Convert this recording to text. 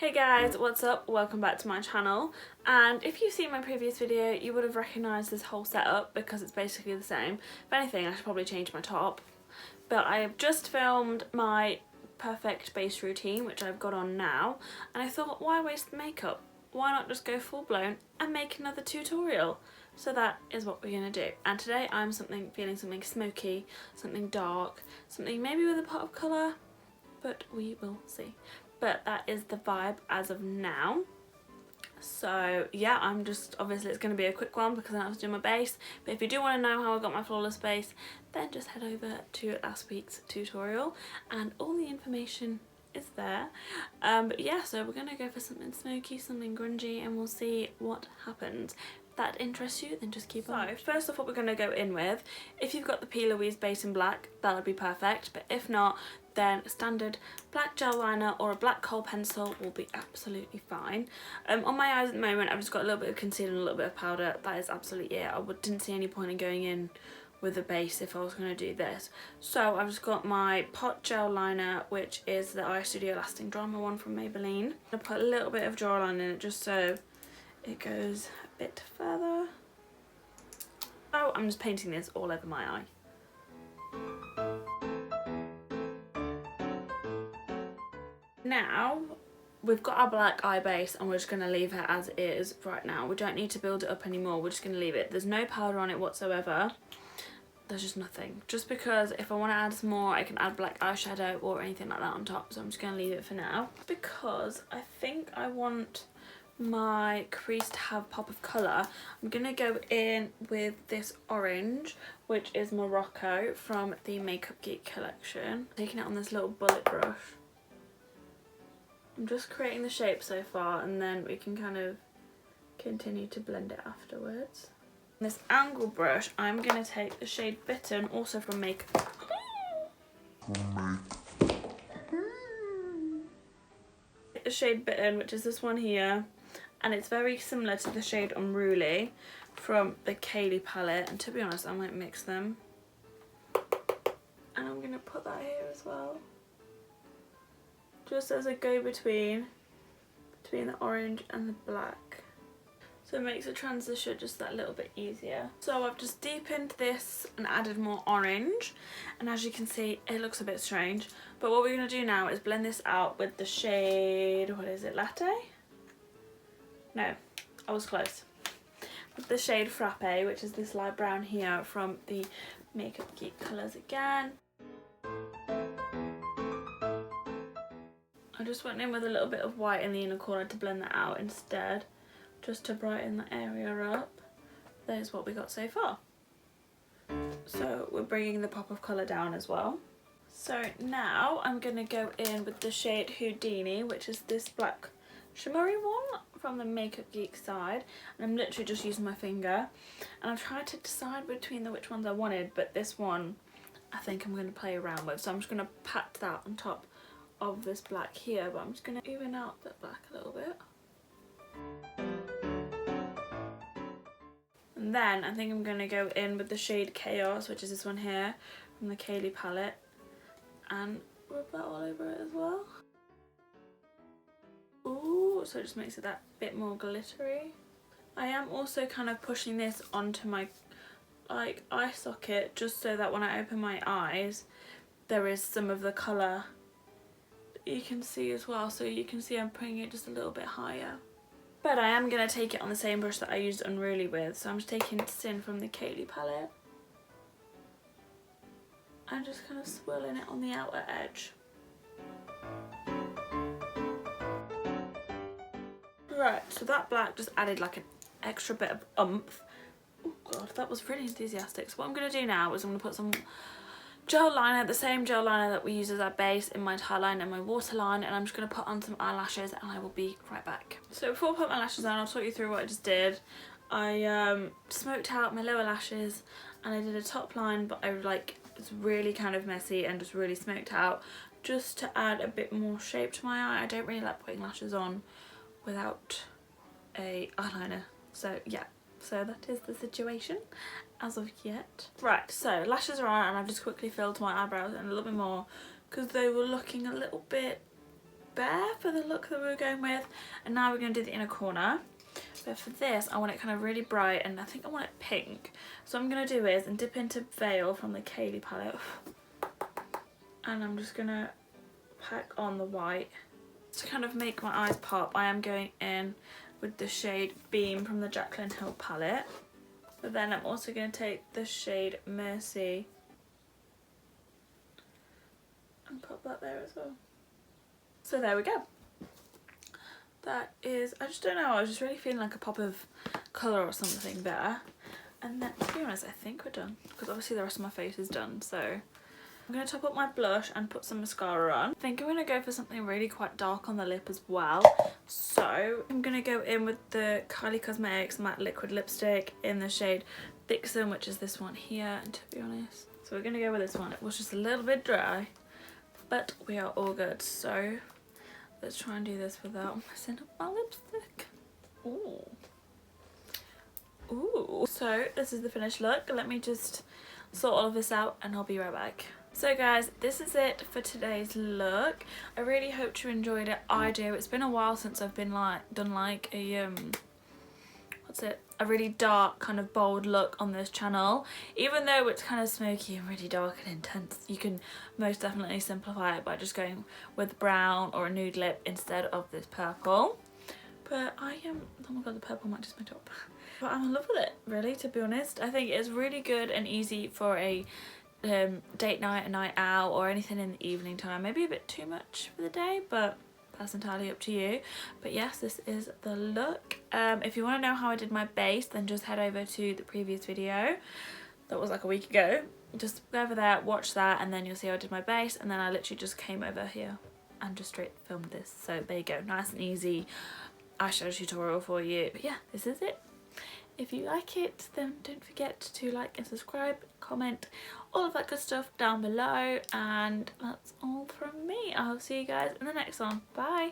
Hey guys, what's up? Welcome back to my channel, and if you've seen my previous video you would have recognised this whole setup because it's basically the same. If anything, I should probably change my top, but I have just filmed my perfect base routine which I've got on now, and I thought, why waste the makeup? Why not just go full blown and make another tutorial? So that is what we're going to do, and today I'm feeling something smoky, something dark, something maybe with a pot of colour, but we will see. But that is the vibe as of now. So yeah, obviously it's going to be a quick one because I have to do my base, but if you do want to know how I got my flawless base, then just head over to last week's tutorial and all the information is there. But yeah, so we're going to go for something smoky, something grungy, and we'll see what happens. If that interests you, then just keep on. So first off, what we're going to go in with, if you've got the P. Louise base in black, that would be perfect, but if not, then a standard black gel liner or a black kohl pencil will be absolutely fine. On my eyes at the moment I've just got a little bit of concealer and a little bit of powder. That is absolutely it. I didn't see any point in going in with a base if I was going to do this. So I've just got my pot gel liner, which is the Eye Studio Lasting Drama one from Maybelline. I put a little bit of jawline in it just so it goes a bit further. Oh, I'm just painting this all over my eye. Now we've got our black eye base and we're just going to leave it as it is right now. We don't need to build it up anymore, we're just going to leave it. There's no powder on it whatsoever, there's just nothing. Just because if I want to add some more I can add black eyeshadow or anything like that on top, so I'm just going to leave it for now. Because I think I want my crease to have pop of colour, I'm going to go in with this orange, which is Morocco from the Makeup Geek collection. Taking it on this little bullet brush. I'm just creating the shape so far and then we can kind of continue to blend it afterwards. This angle brush, I'm going to take the shade Bitten, also from Makeup. The shade Bitten, which is this one here, and it's very similar to the shade Unruly from the Keilidh palette, and to be honest I might mix them. And I'm going to put that here as well. Just as a go-between between the orange and the black. So it makes the transition just that little bit easier. So I've just deepened this and added more orange, and as you can see it looks a bit strange, but what we're going to do now is blend this out with the shade, what is it, Latte? No, I was close. With the shade Frappe, which is this light brown here from the Makeup Geek colours again. I just went in with a little bit of white in the inner corner to blend that out instead, just to brighten the area up. There's what we got so far. So we're bringing the pop of colour down as well. So now I'm going to go in with the shade Houdini, which is this black shimmery one from the Makeup Geek side. And I'm literally just using my finger. And I've tried to decide between which ones I wanted, but this one I think I'm going to play around with. So I'm just going to pat that on top of this black here, but I'm just going to even out the black a little bit. And then I think I'm going to go in with the shade Chaos, which is this one here from the Keilidh palette, and rub that all over it as well. Ooh, so it just makes it that bit more glittery. I am also kind of pushing this onto my eye socket just so that when I open my eyes there is some of the colour you can see as well, so you can see I'm putting it just a little bit higher. But I am going to take it on the same brush that I used Unruly with, so I'm just taking Sin from the Keilidh palette and just kind of swirling it on the outer edge. Right, so that black just added like an extra bit of oomph. Oh god, that was really enthusiastic. So what I'm going to do now is I'm going to put some gel liner, the same gel liner that we use as our base, in my tie line and my waterline, and I'm just going to put on some eyelashes and I will be right back. So before I put my lashes on, I'll talk you through what I just did. I smoked out my lower lashes and I did a top line, but it's really kind of messy and just really smoked out just to add a bit more shape to my eye. I don't really like putting lashes on without a eyeliner, so yeah. So that is the situation as of yet. Right, so lashes are on and I've just quickly filled my eyebrows in a little bit more because they were looking a little bit Bare for the look that we were going with. And now we're going to do the inner corner. But for this, I want it kind of really bright, and I think I want it pink. So what I'm going to do is dip into Veil from the Keilidh palette. And I'm just going to pack on the white. To kind of make my eyes pop, I am going in with the shade Beam from the Jaclyn Hill palette. But then I'm also going to take the shade Mercy and pop that there as well. So there we go. That is, I just don't know, I was just really feeling like a pop of colour or something there. And then, to be honest, I think we're done. Because obviously the rest of my face is done, so I'm going to top up my blush and put some mascara on. I think I'm going to go for something really quite dark on the lip as well. So I'm going to go in with the Kylie Cosmetics Matte Liquid Lipstick in the shade Vixen, which is this one here, and to be honest. So we're going to go with this one. It was just a little bit dry, but we are all good. So let's try and do this without messing up my lipstick. Ooh. Ooh. So this is the finished look. Let me just sort all of this out and I'll be right back. So guys, this is it for today's look. I really hope you enjoyed it. I do. It's been a while since I've been done a a really dark kind of bold look on this channel. Even though it's kind of smoky and really dark and intense, you can most definitely simplify it by just going with brown or a nude lip instead of this purple. But I am, oh my god, the purple matches my top. But I'm in love with it, really, to be honest. I think it's really good and easy for a date night, a night out, or anything in the evening time. Maybe a bit too much for the day, but that's entirely up to you. But yes, this is the look. If you want to know how I did my base, then just head over to the previous video that was like a week ago. Just go over there, watch that, and then you'll see how I did my base. And then I literally just came over here and just straight filmed this. So there you go, nice and easy eyeshadow tutorial for you. But yeah, this is it. If you like it, then don't forget to like and subscribe, comment, all of that good stuff down below. And that's all from me. I'll see you guys in the next one. Bye.